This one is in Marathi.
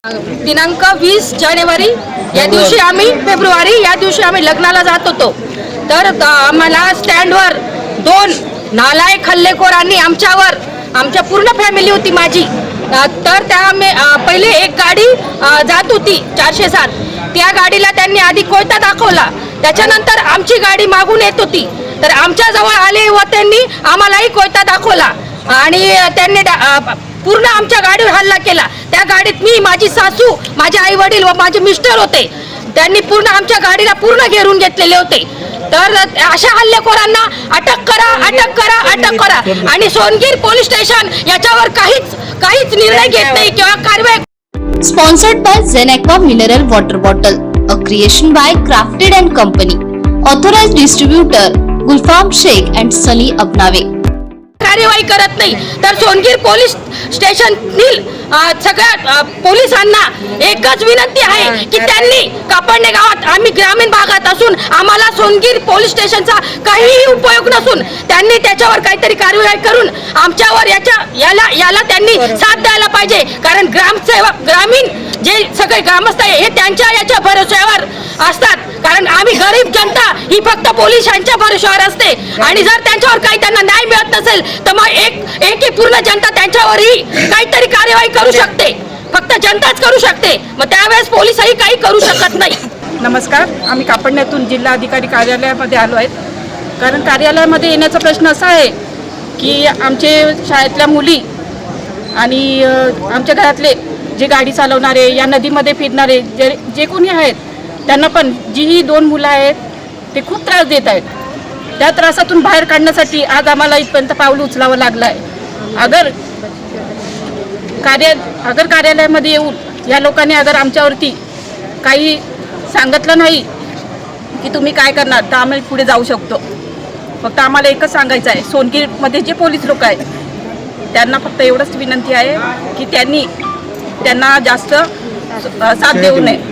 दिनांक 20 जानेवारी या दिवशी फेब्रुवारी या दिवशी आम्ही लग्नाला जात होतो। तर आम्हाला स्टँडवर दोन नालायक हल्लेखोरांनी आमच्या पूर्ण फॅमिली होती माझी। तर त्या पहिले एक गाडी जात होती 407, त्या गाडीला त्यांनी आधी कोयता दाखवला, त्याच्यानंतर आमची गाडी मागून येत होती, तर आमच्या जवळ आले व त्यांनी आम्हालाही कोयता दाखवला आणि त्यांनी पूर्ण आमच्या गाडीवर हल्ला केला। त्या गाडीत मी, माझी सासू, माझे आई वडील व माझे मिस्टर होते। त्यांनी पूर्ण आमच्या गाडीला पूर्ण घेरून घेतलेले होते। तर अशा हल्लेखोरांना अटक करा, अटक करा, अटक करा। आणि सोनगीर पोलीस स्टेशन याच्यावर काहीच निर्णय घेत नाही किंवा कारवाई। स्पॉन्सर्ड बाय झेनेक्वा mineral water bottle, a creation by crafted and company, authorised distributor Gulfam Shaikh and Sunny Abnave. कार्यवाही करत नाही तर सोनगीर पोलीस स्टेशनतील सगळ्या पोलिसांना एकच विनंती आहे की त्यांनी कापडणे गावात, आम्ही ग्रामीण भागात असून आम्हाला सोनगीर पोलीस स्टेशनचा काहीही उपयोग नसून त्यांनी त्याच्यावर काहीतरी कार्यवाही करून आमच्यावर याला त्यांनी साथ द्यायला पाहिजे। कारण ग्रामसेवक, ग्रामीण जे सगळे ग्रामस्थ आहे हे याच्या भरोश्यावर असतात, कारण आम्ही गरीब जनता ही फक्त पोलिसांच्या भरोश्यावर असते। आणि जर त्यांच्यावर काही त्यांना न्याय मिळत नसेल तर मग एक पूर्ण जनता त्यांच्यावरही काहीतरी कार्यवाही करू शकते, फक्त जनताच करू शकते, मग त्यावेळेस पोलिसही काही करू शकत नाही। नमस्कार, आम्ही कापडण्यातून जिल्हा अधिकारी कार्यालयामध्ये आलो आहेत। कारण कार्यालयामध्ये येण्याचा प्रश्न असा आहे की आमचे शाळेतल्या मुली आणि आमच्या घरातले जे गाडी चालवणारे, या नदीमध्ये फिरणारे जे कोणी आहेत, त्यांना पण जी ही दोन मुलं आहेत ते खूप त्रास देत आहेत। त्या त्रासातून बाहेर काढण्यासाठी आज आम्हाला इथपर्यंत पाऊल उचलावं लागलं आहे। अगर कार्यालयामध्ये येऊन या लोकांनी आमच्यावरती काही सांगितलं नाही की तुम्ही काय करणार, तर आम्ही पुढे जाऊ शकतो। फक्त आम्हाला एकच सांगायचं आहे, सोनगीरमध्ये जे पोलीस लोक आहेत त्यांना फक्त एवढंच विनंती आहे की त्यांना जास्त साथ देऊ नये।